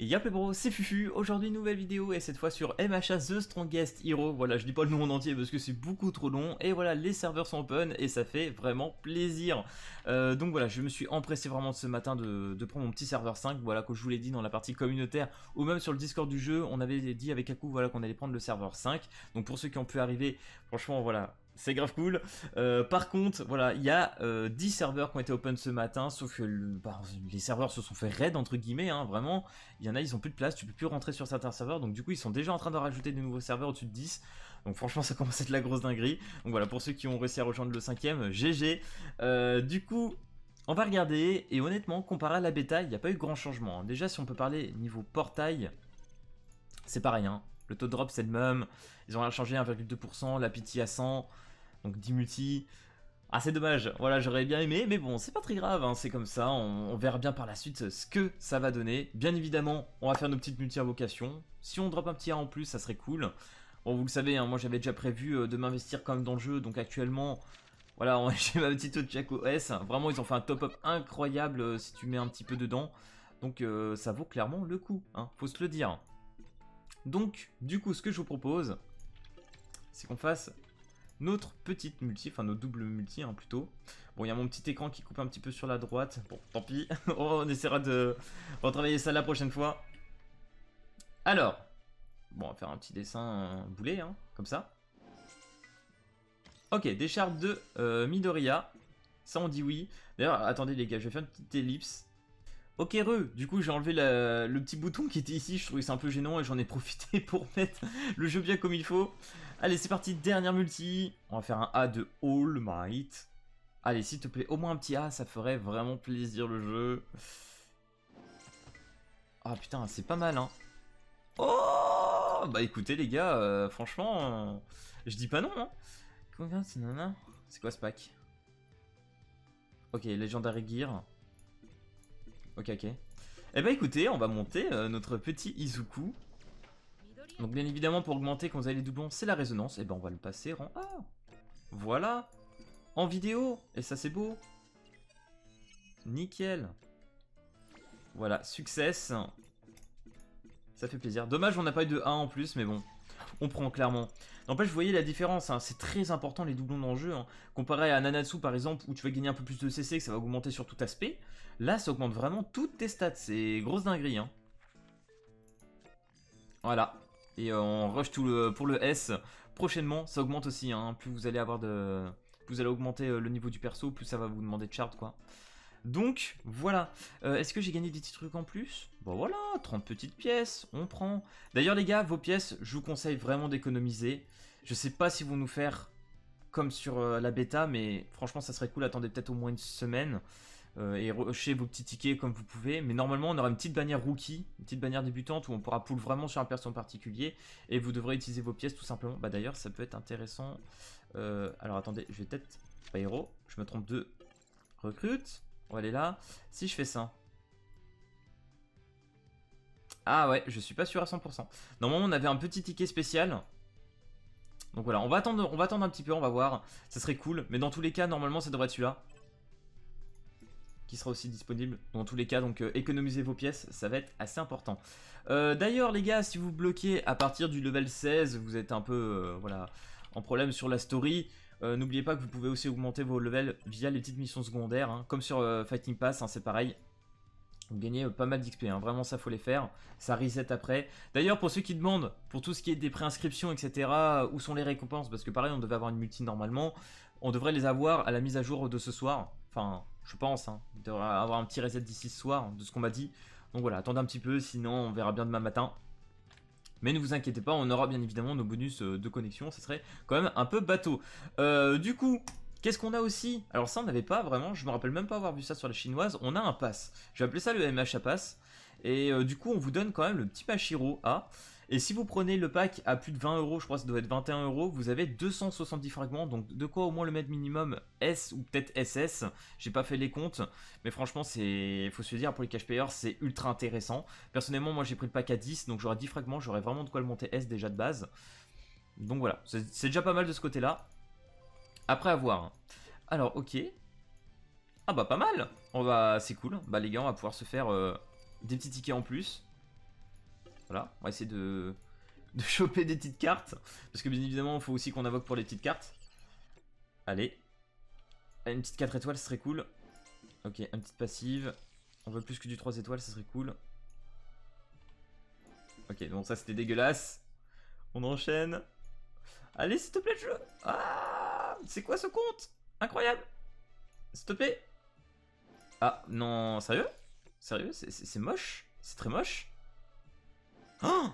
Et y'a bro, c'est Fufu, aujourd'hui nouvelle vidéo et cette fois sur MHA The Strongest Hero. Voilà, je dis pas le nom en entier parce que c'est beaucoup trop long. Et voilà, les serveurs sont open et ça fait vraiment plaisir. Donc voilà, je me suis empressé vraiment ce matin de prendre mon petit serveur 5. Voilà, comme je vous l'ai dit dans la partie communautaire ou même sur le Discord du jeu, on avait dit avec Aku voilà, qu'on allait prendre le serveur 5. Donc pour ceux qui ont pu arriver, franchement voilà, c'est grave cool. Par contre, voilà, il y a 10 serveurs qui ont été open ce matin, sauf que les serveurs se sont fait raid entre guillemets, hein, vraiment. Il y en a, ils ont plus de place, tu peux plus rentrer sur certains serveurs, donc du coup ils sont déjà en train de rajouter des nouveaux serveurs au-dessus de 10. Donc franchement ça commence à être la grosse dinguerie. Donc voilà, pour ceux qui ont réussi à rejoindre le 5ème, GG. Du coup, on va regarder, et honnêtement, comparé à la bêta, il n'y a pas eu grand changement. Hein. Déjà, si on peut parler niveau portail, c'est pareil, hein. Le taux de drop c'est le même, ils ont rien changé, 1,2%, la pitié à 100, donc 10 multi. Ah c'est dommage, voilà j'aurais bien aimé, mais bon c'est pas très grave, hein, c'est comme ça, on verra bien par la suite ce que ça va donner. Bien évidemment, on va faire nos petites multi-invocations, si on drop un petit A en plus ça serait cool. Bon vous le savez, hein, moi j'avais déjà prévu de m'investir quand même dans le jeu, donc actuellement, voilà j'ai ma petite Jack OS, vraiment ils ont fait un top-up incroyable si tu mets un petit peu dedans, donc ça vaut clairement le coup, hein, faut se le dire. Donc, du coup, ce que je vous propose, c'est qu'on fasse notre petite multi, enfin notre double multi hein, plutôt. Bon, il y a mon petit écran qui coupe un petit peu sur la droite. Bon, tant pis. On essaiera de retravailler ça la prochaine fois. Alors, bon, on va faire un petit dessin boulet, hein, comme ça. Ok, décharge de Midoriya. Ça, on dit oui. D'ailleurs, attendez les gars, je vais faire une petite ellipse. Ok du coup j'ai enlevé le petit bouton qui était ici, je trouvais ça un peu gênant et j'en ai profité pour mettre le jeu bien comme il faut. Allez c'est parti, dernière multi, on va faire un A de All Might. Allez s'il te plaît, au moins un petit A, ça ferait vraiment plaisir le jeu. Ah putain c'est pas mal hein. Oh bah écoutez les gars, franchement, je dis pas non hein. C'est quoi ce pack? Ok, Legendary Gear. Ok. Eh bah écoutez, on va monter notre petit Izuku. Donc bien évidemment pour augmenter quand vous avez les doublons, c'est la résonance. Et ben on va le passer en A. Voilà. En vidéo. Et ça c'est beau. Nickel. Voilà, success. Ça fait plaisir. Dommage on n'a pas eu de A en plus, mais bon. On prend clairement. N'empêche, vous voyez la différence, hein, c'est très important les doublons dans le jeu. Hein. Comparé à Nanatsu par exemple, où tu vas gagner un peu plus de CC, que ça va augmenter sur tout aspect. Là, ça augmente vraiment toutes tes stats, c'est grosse dinguerie. Hein. Voilà. Et on rush pour le S. Prochainement, ça augmente aussi. Hein. Plus vous allez avoir de... Plus vous allez augmenter le niveau du perso, plus ça va vous demander de chart, quoi. Donc, voilà. Est-ce que j'ai gagné des petits trucs en plus? Bon voilà, 30 petites pièces, on prend. D'ailleurs les gars, vos pièces, je vous conseille vraiment d'économiser. Je sais pas si vont nous faire comme sur la bêta, mais franchement ça serait cool, attendez peut-être au moins une semaine. Et rusher vos petits tickets comme vous pouvez. Mais normalement on aura une petite bannière rookie, une petite bannière débutante où on pourra pull vraiment sur un perso en particulier. Et vous devrez utiliser vos pièces tout simplement. Bah d'ailleurs ça peut être intéressant. Alors attendez, je vais peut-être... Pas héros, je me trompe de recrute. On va aller là. Si je fais ça. Ah ouais, je suis pas sûr à 100%. Normalement, on avait un petit ticket spécial. Donc voilà, on va attendre un petit peu, on va voir. Ça serait cool. Mais dans tous les cas, normalement, ça devrait être celui-là. Qui sera aussi disponible. Dans tous les cas, donc économisez vos pièces, ça va être assez important. D'ailleurs, les gars, si vous bloquez à partir du level 16, vous êtes un peu voilà, en problème sur la story. N'oubliez pas que vous pouvez aussi augmenter vos levels via les petites missions secondaires, hein, comme sur Fighting Pass, hein, c'est pareil. Vous gagnez pas mal d'XP, hein, vraiment ça faut les faire, ça reset après. D'ailleurs pour ceux qui demandent, pour tout ce qui est des préinscriptions etc, où sont les récompenses, parce que pareil on devait avoir une multi normalement, on devrait les avoir à la mise à jour de ce soir, enfin je pense, hein, on devrait avoir un petit reset d'ici ce soir, de ce qu'on m'a dit. Donc voilà, attendez un petit peu, sinon on verra bien demain matin. Mais ne vous inquiétez pas, on aura bien évidemment nos bonus de connexion, ça serait quand même un peu bateau. Du coup, qu'est-ce qu'on a aussi? Alors ça on n'avait pas vraiment, je me rappelle même pas avoir vu ça sur la chinoise, on a un pass. Je vais appeler ça le MHA pass. Et du coup on vous donne quand même le petit Mashiro A. Et si vous prenez le pack à plus de 20 euros, je crois que ça doit être 21 euros, vous avez 270 fragments, donc de quoi au moins le mettre minimum S ou peut-être SS, j'ai pas fait les comptes, mais franchement c'est, faut se dire pour les cash payers c'est ultra intéressant. Personnellement moi j'ai pris le pack à 10, donc j'aurai 10 fragments, j'aurai vraiment de quoi le monter S déjà de base. Donc voilà, c'est déjà pas mal de ce côté là. Après à voir. Alors ok. Ah bah pas mal. C'est cool. Bah les gars on va pouvoir se faire des petits tickets en plus. Voilà, on va essayer de choper des petites cartes. Parce que bien évidemment, il faut aussi qu'on invoque pour les petites cartes. Allez. Une petite 4 étoiles, ce serait cool. Ok, une petite passive. On veut plus que du 3 étoiles, ce serait cool. Ok, donc ça c'était dégueulasse. On enchaîne. Allez, s'il te plaît, le jeu. Ah, c'est quoi ce compte? Incroyable. S'il te plaît. Ah, non, sérieux? Sérieux? C'est moche? C'est très moche? Oh,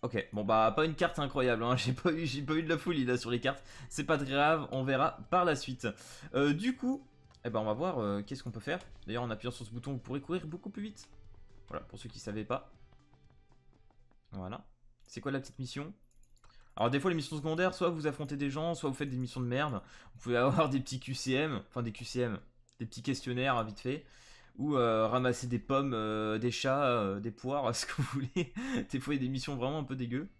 ok, bon bah pas une carte incroyable, hein. J'ai pas eu de la folie là sur les cartes. C'est pas très grave, on verra par la suite. Du coup, eh ben on va voir qu'est-ce qu'on peut faire. D'ailleurs en appuyant sur ce bouton vous pourrez courir beaucoup plus vite. Voilà, pour ceux qui savaient pas. Voilà. C'est quoi la petite mission? Alors des fois les missions secondaires, soit vous affrontez des gens, soit vous faites des missions de merde. Vous pouvez avoir des petits QCM, enfin des QCM, des petits questionnaires vite fait. Ou ramasser des pommes, des chats, des poires, ce que vous voulez. Des fois il y a des missions vraiment un peu dégueu.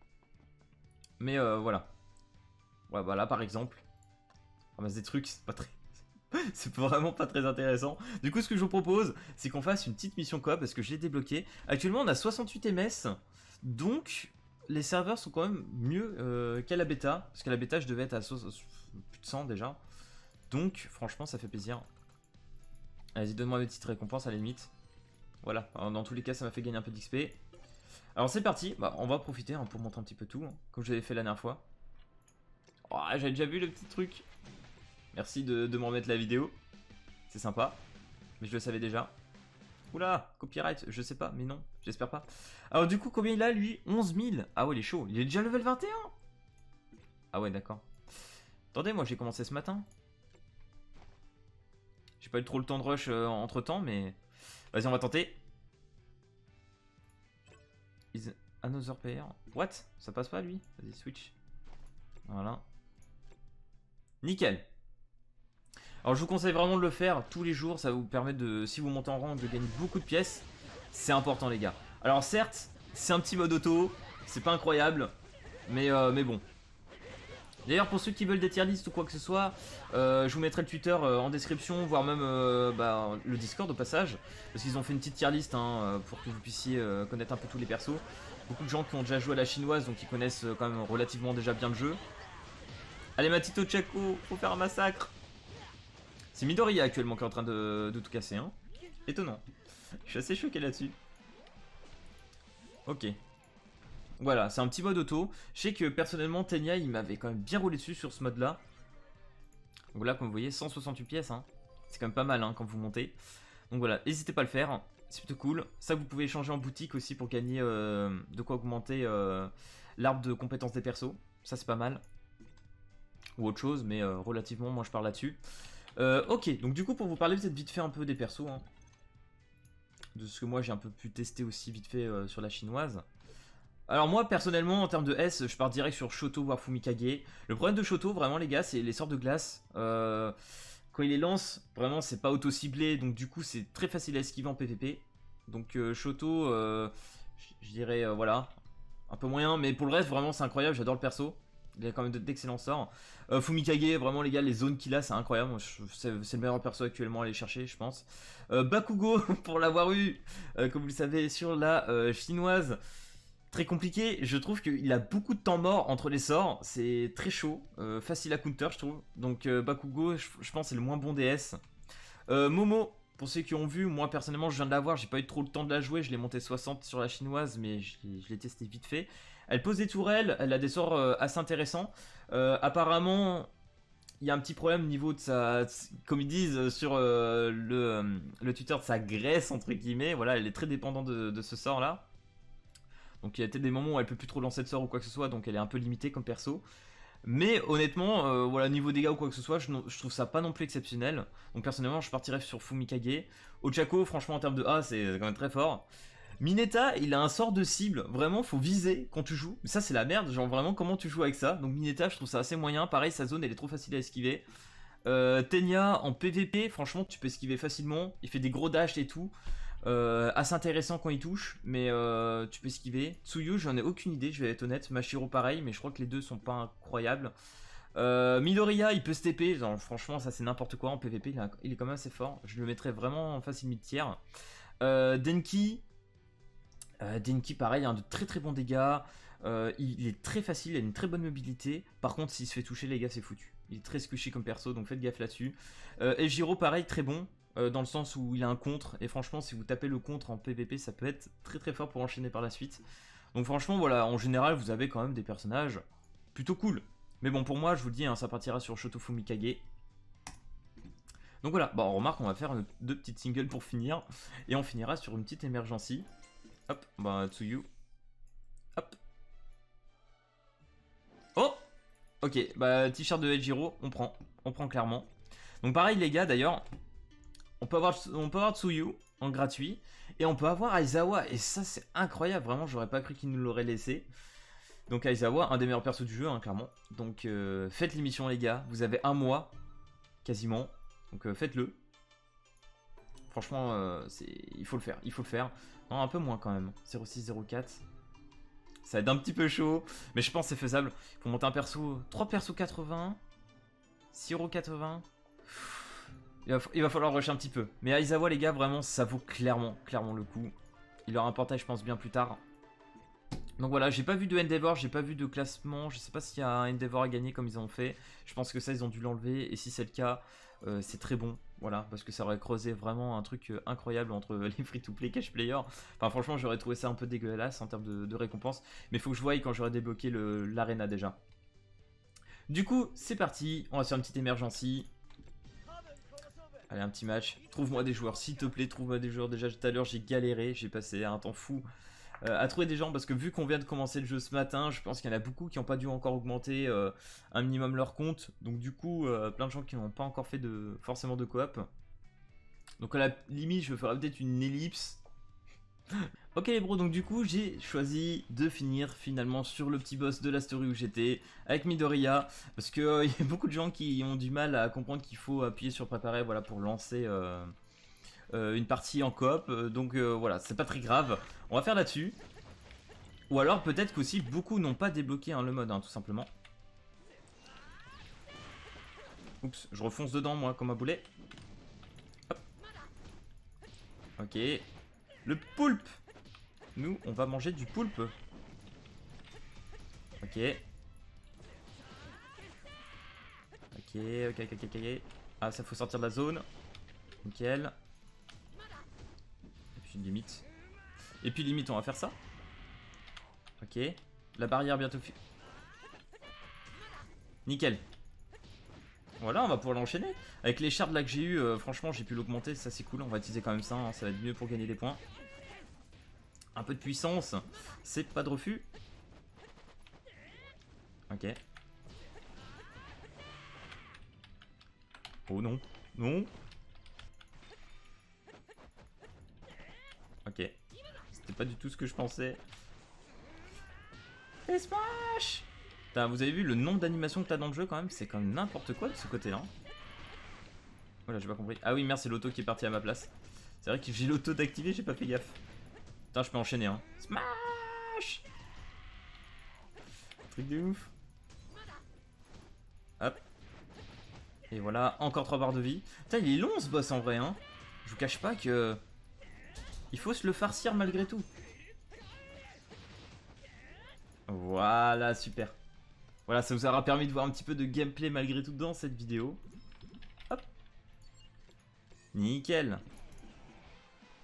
Mais voilà. Ouais, bah là par exemple, ramasser des trucs, c'est pas très... c'est vraiment pas très intéressant. Du coup ce que je vous propose, c'est qu'on fasse une petite mission coop parce que je l'ai débloqué. Actuellement on a 68 ms, donc les serveurs sont quand même mieux qu'à la bêta. Parce qu'à la bêta je devais être à plus de 100 déjà. Donc franchement ça fait plaisir. Vas-y, donne-moi mes petites récompenses à la limite. Voilà, alors, dans tous les cas ça m'a fait gagner un peu d'XP. Alors c'est parti, bah, on va profiter hein, pour montrer un petit peu tout, hein, comme j'avais fait la dernière fois. Oh, j'avais déjà vu le petit truc. Merci de me remettre la vidéo. C'est sympa, mais je le savais déjà. Oula, copyright, je sais pas, mais non, j'espère pas. Alors du coup, combien il a lui? 11 000. Ah ouais, il est chaud, il est déjà level 21. Ah ouais, d'accord. Attendez, moi j'ai commencé ce matin. J'ai pas eu trop le temps de rush entre temps, mais... Vas-y, on va tenter. Is another player. What? Ça passe pas lui? Vas-y, switch. Voilà. Nickel. Alors je vous conseille vraiment de le faire tous les jours. Ça va vous permettre de, si vous montez en rang, de gagner beaucoup de pièces. C'est important les gars. Alors certes, c'est un petit mode auto. C'est pas incroyable. Mais bon. D'ailleurs pour ceux qui veulent des tier list ou quoi que ce soit, je vous mettrai le Twitter en description, voire même le Discord au passage. Parce qu'ils ont fait une petite tier list hein, pour que vous puissiez connaître un peu tous les persos. Beaucoup de gens qui ont déjà joué à la chinoise, donc ils connaissent quand même relativement déjà bien le jeu. Allez Matito Chaco, faut faire un massacre. C'est Midoriya actuellement qui est en train de tout casser. Hein. Étonnant. Je suis assez choqué là-dessus. Ok. Voilà, c'est un petit mode auto. Je sais que personnellement, Tenya, il m'avait quand même bien roulé dessus sur ce mode-là. Donc là, comme vous voyez, 168 pièces. Hein. C'est quand même pas mal hein, quand vous montez. Donc voilà, n'hésitez pas à le faire. C'est plutôt cool. Ça, vous pouvez échanger en boutique aussi pour gagner de quoi augmenter l'arbre de compétences des persos. Ça, c'est pas mal. Ou autre chose, mais relativement, moi je parle là-dessus. Ok, donc du coup, pour vous parler peut-être vite fait un peu des persos. Hein, de ce que moi j'ai un peu pu tester aussi vite fait sur la chinoise. Alors moi personnellement en termes de S je pars direct sur Shoto voire Fumikage. Le problème de Shoto vraiment les gars c'est les sorts de glace. Quand il les lance vraiment c'est pas auto ciblé donc du coup c'est très facile à esquiver en PvP. Donc Shoto je dirais voilà un peu moyen mais pour le reste vraiment c'est incroyable, j'adore le perso. Il a quand même d'excellents sorts. Fumikage, vraiment les gars, les zones qu'il a, c'est incroyable. C'est le meilleur perso actuellement à aller chercher, je pense. Bakugo, pour l'avoir eu, comme vous le savez, sur la chinoise. Très compliqué, je trouve qu'il a beaucoup de temps mort entre les sorts, c'est très chaud, facile à counter je trouve, donc Bakugo je pense c'est le moins bon DS. Momo, pour ceux qui ont vu, moi personnellement je viens de l'avoir, j'ai pas eu trop le temps de la jouer, je l'ai monté 60 sur la chinoise mais je l'ai testé vite fait. Elle pose des tourelles, elle a des sorts assez intéressants, apparemment il y a un petit problème au niveau de sa, comme ils disent sur le Twitter, de sa graisse entre guillemets, voilà elle est très dépendante de ce sort là. Donc il y a peut-être des moments où elle peut plus trop lancer de sort ou quoi que ce soit, donc elle est un peu limitée comme perso. Mais honnêtement, voilà, niveau dégâts ou quoi que ce soit, je trouve ça pas non plus exceptionnel. Donc personnellement, je partirais sur Fumikage. Ochako, franchement, en termes de A, c'est quand même très fort. Mineta, il a un sort de cible. Vraiment, faut viser quand tu joues. Mais ça, c'est la merde. Genre, vraiment, comment tu joues avec ça? Donc Mineta, je trouve ça assez moyen. Pareil, sa zone, elle est trop facile à esquiver. Tenya, en PVP, franchement, tu peux esquiver facilement. Il fait des gros dashs et tout. Assez intéressant quand il touche, mais tu peux esquiver. Tsuyu, j'en ai aucune idée, je vais être honnête. Mashiro, pareil, mais je crois que les deux sont pas incroyables. Midoriya, il peut se TP, genre, franchement, ça c'est n'importe quoi en PvP, il est quand même assez fort. Je le mettrais vraiment en facile mid-tier. Denki, Denki pareil, de très très bons dégâts. Il est très facile, il a une très bonne mobilité. Par contre s'il se fait toucher les gars c'est foutu. Il est très squishy comme perso donc faites gaffe là-dessus. Et Giro pareil très bon. Dans le sens où il a un contre. Et franchement si vous tapez le contre en PVP ça peut être très très fort pour enchaîner par la suite. Donc franchement voilà, en général vous avez quand même des personnages plutôt cool. Mais bon pour moi je vous le dis ça partira sur Shotofu Mikage. Donc voilà, on remarque on va faire deux petites singles pour finir. Et on finira sur une petite émergency. Hop, Tsuyu. Hop. Oh. Ok, t-shirt de Ejiro, on prend clairement. Donc pareil les gars d'ailleurs, on peut avoir Tsuyu en gratuit. Et on peut avoir Aizawa, et ça c'est incroyable, vraiment j'aurais pas cru qu'il nous l'aurait laissé. Donc Aizawa, un des meilleurs persos du jeu, clairement. Donc faites l'émission les gars, vous avez un mois, quasiment. Donc faites-le. Franchement, il faut le faire, Non, un peu moins quand même. 0604. Ça va être un petit peu chaud, mais je pense que c'est faisable. Il faut monter un perso, 3 persos 80, 6,80€. Il va falloir rusher un petit peu. Mais Aizawa les gars, vraiment, ça vaut clairement le coup. Il aura un portail, je pense, bien plus tard. Donc voilà, j'ai pas vu de Endeavor, j'ai pas vu de classement. Je sais pas s'il y a un Endeavor à gagner comme ils ont fait. Je pense que ça, ils ont dû l'enlever. Et si c'est le cas, c'est très bon. Voilà, parce que ça aurait creusé vraiment un truc incroyable entre les free-to-play cash players. Enfin, franchement, j'aurais trouvé ça un peu dégueulasse en termes de récompense. Mais il faut que je voie quand j'aurai débloqué l'arena déjà. Du coup, c'est parti. On va faire une petite émergency. Allez, un petit match. Trouve-moi des joueurs, s'il te plaît. Trouve-moi des joueurs. Déjà, tout à l'heure, j'ai galéré. J'ai passé un temps fou à trouver des gens. Parce que vu qu'on vient de commencer le jeu ce matin, je pense qu'il y en a beaucoup qui n'ont pas dû encore augmenter un minimum leur compte. Donc, du coup, plein de gens qui n'ont pas encore fait forcément de coop. Donc, à la limite, je ferai peut-être une ellipse. Ok les bros, donc du coup j'ai choisi de finir finalement sur le petit boss de la story où j'étais avec Midoriya, parce que y a beaucoup de gens qui ont du mal à comprendre qu'il faut appuyer sur préparer, voilà, pour lancer une partie en coop, donc voilà, c'est pas très grave, on va faire là-dessus. Ou alors peut-être qu'aussi beaucoup n'ont pas débloqué le mode, tout simplement. Oups, je refonce dedans moi comme un boulet. Hop. Ok, le poulpe. Nous, on va manger du poulpe. Ok. Ok. Ah, ça faut sortir de la zone. Nickel. Et puis limite. On va faire ça. Ok. La barrière bientôt nickel. Voilà, on va pouvoir l'enchaîner. Avec les shards là que j'ai eu, franchement, j'ai pu l'augmenter. Ça, c'est cool. On va utiliser quand même ça. Ça va être mieux pour gagner des points. Un peu de puissance, c'est pas de refus. Ok. Oh non, non. Ok. C'était pas du tout ce que je pensais. Et smash! Putain, vous avez vu le nombre d'animations que t'as dans le jeu quand même? C'est quand même n'importe quoi de ce côté-là. Voilà, j'ai pas compris. Ah oui, merde, c'est l'auto qui est parti à ma place. C'est vrai que j'ai l'auto d'activer, j'ai pas fait gaffe. Putain, je peux enchaîner, Smash! Truc de ouf. Hop. Et voilà, encore 3 barres de vie. Putain, il est long ce boss en vrai, Je vous cache pas que... il faut se le farcir malgré tout. Voilà, super. Voilà, ça vous aura permis de voir un petit peu de gameplay malgré tout dans cette vidéo. Hop. Nickel.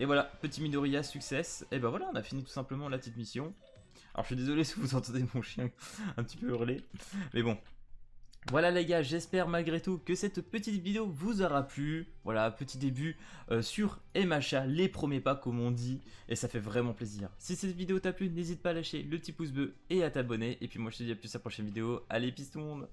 Et voilà, petit Midoriya, success. Et ben voilà, on a fini tout simplement la petite mission. Alors je suis désolé si vous entendez mon chien un petit peu hurler. Mais bon. Voilà les gars, j'espère malgré tout que cette petite vidéo vous aura plu. Voilà, petit début sur MHA, les premiers pas comme on dit. Et ça fait vraiment plaisir. Si cette vidéo t'a plu, n'hésite pas à lâcher le petit pouce bleu et à t'abonner. Et puis moi je te dis à plus à la prochaine vidéo. Allez, peace tout le monde.